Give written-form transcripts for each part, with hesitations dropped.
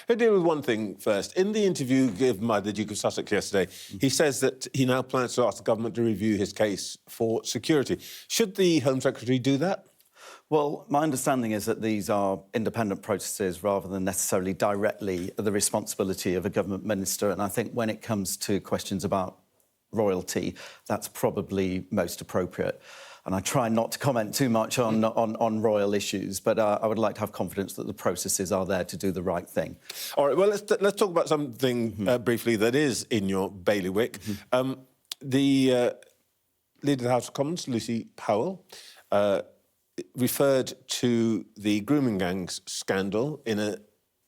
I'll deal with one thing first. In the interview given by the Duke of Sussex yesterday, he says that he now plans to ask the government to review his case for security. Should the Home Secretary do that? Well, my understanding is that these are independent processes rather than necessarily directly the responsibility of a government minister. And I think when it comes to questions about royalty, that's probably most appropriate. And I try not to comment too much on royal issues, but I would like to have confidence that the processes are there to do the right thing. All right, well, let's talk about something briefly that is in your bailiwick. The Leader of the House of Commons, Lucy Powell, referred to the grooming gangs scandal in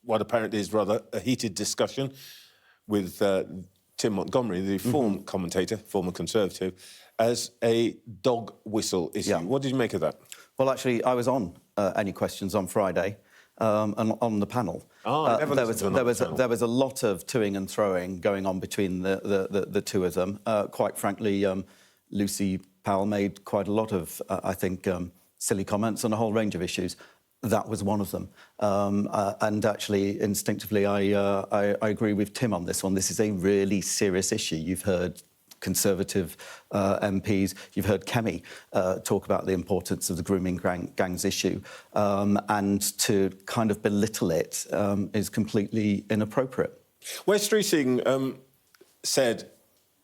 what apparently is rather a heated discussion with Tim Montgomery, the former commentator, former Conservative, as a dog whistle issue. Yeah. What did you make of that? Well, actually, I was on Any Questions on Friday and on the panel. There was a lot of toing and throwing going on between the two of them. Quite frankly, Lucy Powell made quite a lot of, I think, silly comments on a whole range of issues. That was one of them. And actually, instinctively, I agree with Tim on this one. This is a really serious issue. You've heard Conservative MPs, you've heard Kemi talk about the importance of the grooming gangs issue. And to kind of belittle it is completely inappropriate. Wes Streeting said,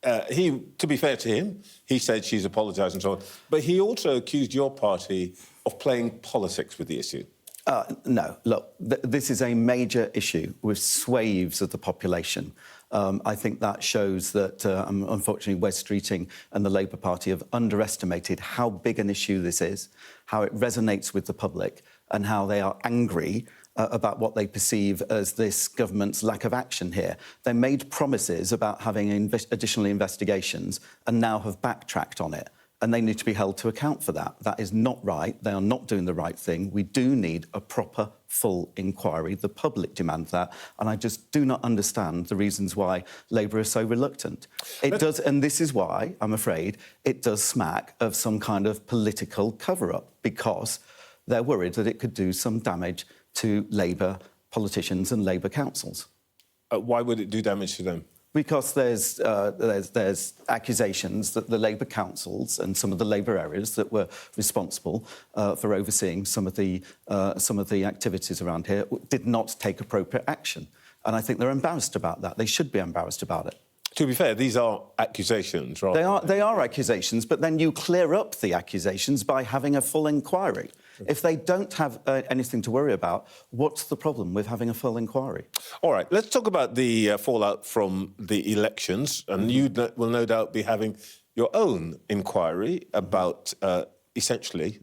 to be fair to him, he said she's apologised and so on, but he also accused your party of playing politics with the issue. No, look, this is a major issue with swathes of the population. I think that shows that, unfortunately, Wes Streeting and the Labour Party have underestimated how big an issue this is, how it resonates with the public, and how they are angry about what they perceive as this government's lack of action here. They made promises about having additional investigations and now have backtracked on it. And they need to be held to account for that. That is not right. They are not doing the right thing. We do need a proper, full inquiry. The public demand that. And I just do not understand the reasons why Labour is so reluctant. It does, and this is why, I'm afraid, it does smack of some kind of political cover-up, because they're worried that it could do some damage to Labour politicians and Labour councils. Why would it do damage to them? Because there's accusations that the Labour councils and some of the Labour areas that were responsible for overseeing some of the activities around here did not take appropriate action. And I think they're embarrassed about that. They should be embarrassed about it. To be fair, these are accusations, right? They are accusations, but then you clear up the accusations by having a full inquiry. If they don't have anything to worry about, what's the problem with having a full inquiry? All right, let's talk about the fallout from the elections. And you will no doubt be having your own inquiry about, essentially,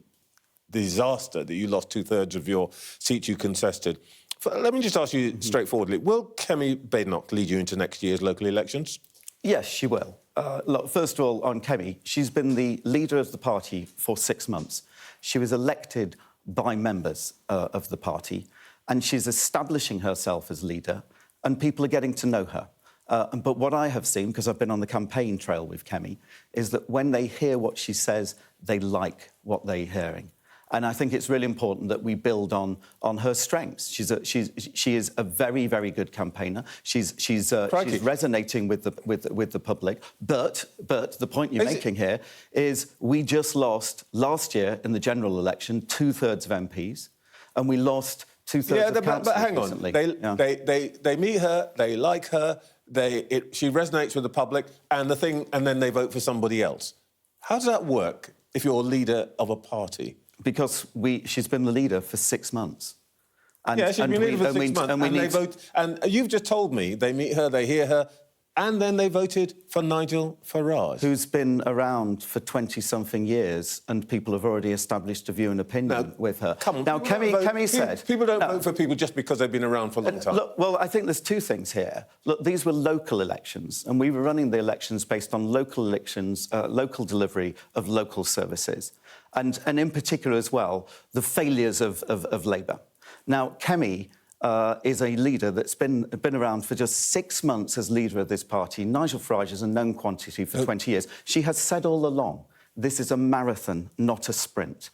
the disaster that you lost 2/3 of your seats you contested. Let me just ask you straightforwardly, will Kemi Badenoch lead you into next year's local elections? Yes, she will. Look, first of all, on Kemi, she's been the leader of the party for 6 months. She was elected by members of the party, and she's establishing herself as leader, and people are getting to know her. But what I have seen, because I've been on the campaign trail with Kemi, is that when they hear what she says, they like what they're hearing. And I think it's really important that we build on her strengths. She is a very, very good campaigner. She's resonating with the public. But the point you're making here is we just lost last year in the general election 2/3 of MPs, and we lost 2/3 of councillors. But hang on, they meet her, they like her, she resonates with the public, and then they vote for somebody else. How does that work if you're a leader of a party? Because she's been the leader for 6 months. She's been leader for 6 months, and they vote. And you've just told me they meet her, they hear her, and then they voted for Nigel Farage, who's been around for 20-something years, and people have already established a view and opinion with her. Come on, now, Kemi said people don't vote for people just because they've been around for a long time. Look, well, I think there's two things here. Look, these were local elections, and we were running the elections based on local elections, local delivery of local services. And in particular as well, the failures of Labour. Now, Kemi is a leader that's been around for just 6 months as leader of this party. Nigel Farage is a known quantity for 20 years. She has said all along, this is a marathon, not a sprint.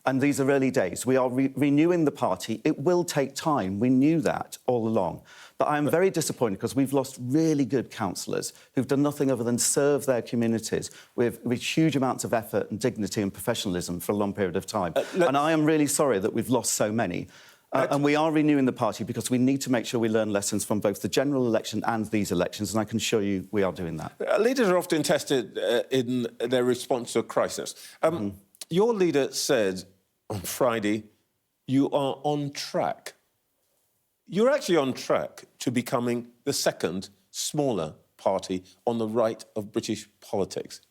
And these are early days. We are renewing the party. It will take time. We knew that all along. But I am very disappointed because we've lost really good councillors who've done nothing other than serve their communities with huge amounts of effort and dignity and professionalism for a long period of time. And I am really sorry that we've lost so many. And we are renewing the party because we need to make sure we learn lessons from both the general election and these elections, and I can assure you we are doing that. Leaders are often tested in their response to a crisis. Your leader said on Friday, you are on track. You're actually on track to becoming the second smaller party on the right of British politics.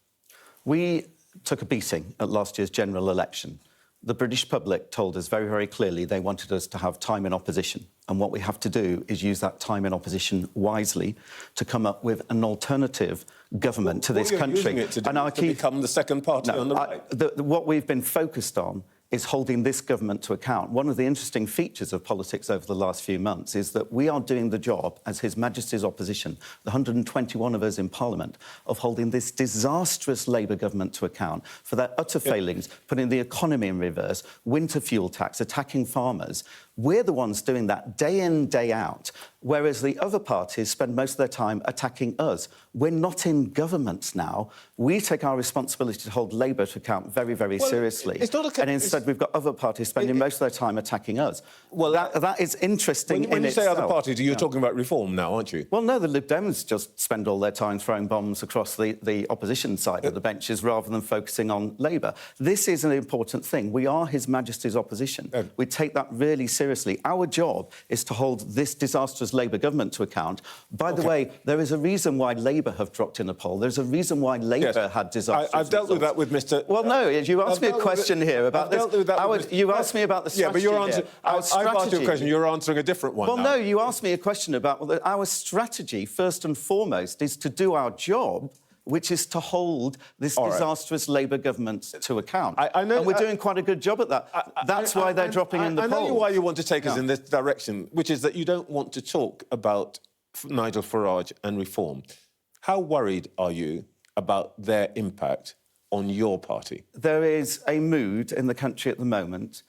We took a beating at last year's general election. The British public told us very, very clearly they wanted us to have time in opposition. And what we have to do is use that time in opposition wisely to come up with an alternative government to this country. Using it to become the second party on the right. What we've been focused on is holding this government to account. One of the interesting features of politics over the last few months is that we are doing the job as His Majesty's opposition, the 121 of us in Parliament, of holding this disastrous Labour government to account for their utter failings, putting the economy in reverse, winter fuel tax, attacking farmers. We're the ones doing that day in, day out, whereas the other parties spend most of their time attacking us. We're not in government now. We take our responsibility to hold Labour to account very, very seriously. It's not and instead, we've got other parties spending most of their time attacking us. Well, that is interesting when you say itself. other parties, you're talking about reform now, aren't you? Well, no, the Lib Dems just spend all their time throwing bombs across the opposition side of the benches rather than focusing on Labour. This is an important thing. We are His Majesty's opposition. We take that really seriously. Our job is to hold this disastrous Labour government to account. By the way, there is a reason why Labour have dropped in a poll. There's a reason why Labour had disastrous I've dealt with that with Mr... Well, no, you asked me a question here about this. You asked me about the strategy. Yeah, but you're answering... I've asked you a question, you're answering a different one. Well, now. no, you asked me a question about our strategy, first and foremost, is to do our job, which is to hold this disastrous Labour government to account. I know, and we're doing quite a good job at that. That's why they're dropping in the polls. I know why you want to take us in this direction, which is that you don't want to talk about Nigel Farage and reform. How worried are you about their impact on your party? There is a mood in the country at the moment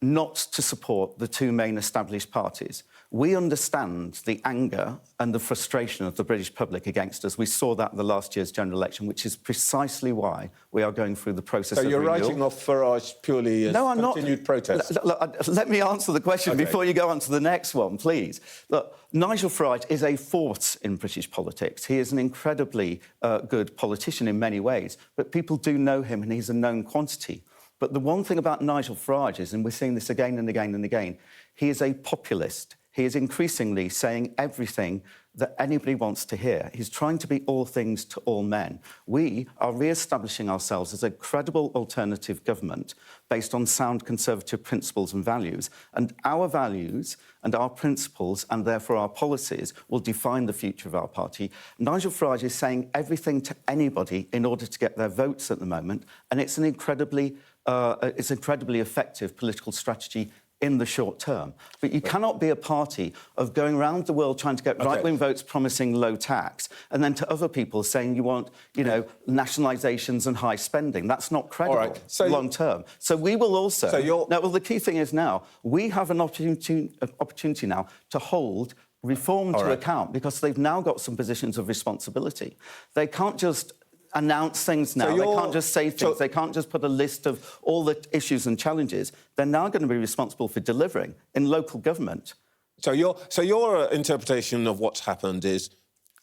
not to support the two main established parties. We understand the anger and the frustration of the British public against us. We saw that in the last year's general election, which is precisely why we are going through the process of renewal. So you're writing off Farage purely as continued protest? Look, let me answer the question before you go on to the next one, please. Look, Nigel Farage is a force in British politics. He is an incredibly good politician in many ways, but people do know him and he's a known quantity. But the one thing about Nigel Farage is, and we're seeing this again and again and again, he is a populist. He is increasingly saying everything that anybody wants to hear. He's trying to be all things to all men. We are re-establishing ourselves as a credible alternative government based on sound conservative principles and values. And our values and our principles, and therefore our policies, will define the future of our party. Nigel Farage is saying everything to anybody in order to get their votes at the moment, and it's an incredibly effective political strategy in the short term. But you cannot be a party of going around the world trying to get right-wing votes promising low tax and then to other people saying you want, nationalisations and high spending. That's not credible long term. So we will also... the key thing is now, we have an opportunity now to hold reform to account because they've now got some positions of responsibility. They can't just announce things now. They can't just say things. They can't just put a list of all the issues and challenges. They're now going to be responsible for delivering in local government. So your interpretation of what's happened is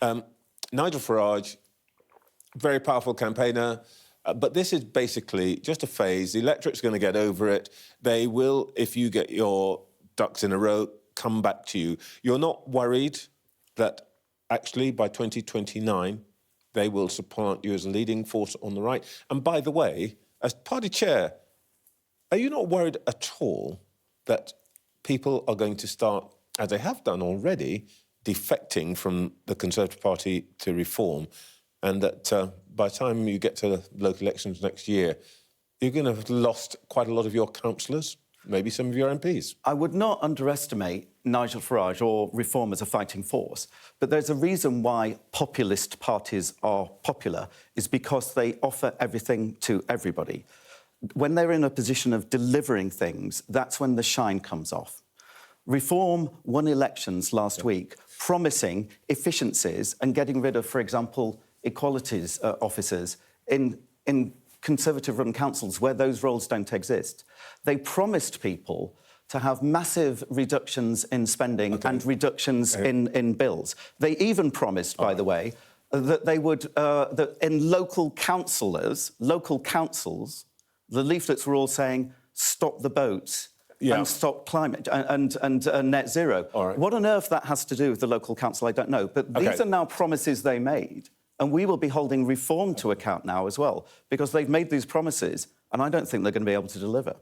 Nigel Farage, very powerful campaigner, but this is basically just a phase. The electorate's going to get over it. They will, if you get your ducks in a row, come back to you. You're not worried that actually by 2029 they will supplant you as a leading force on the right? And by the way, as party chair, are you not worried at all that people are going to start, as they have done already, defecting from the Conservative Party to reform, and that by the time you get to the local elections next year, you're going to have lost quite a lot of your councillors, maybe some of your MPs? I would not underestimate Nigel Farage or reform as a fighting force, but there's a reason why populist parties are popular, is because they offer everything to everybody. when they're in a position of delivering things, that's when the shine comes off. Reform won elections last week, promising efficiencies and getting rid of, for example, equalities officers in Conservative-run councils where those roles don't exist. They promised people to have massive reductions in spending and reductions in bills. They even promised, by the way, that they would, that in local councils, the leaflets were all saying, stop the boats and stop climate and net zero. What on earth that has to do with the local council, I don't know. But these are now promises they made, and we will be holding Reform to account now as well, because they've made these promises, and I don't think they're going to be able to deliver.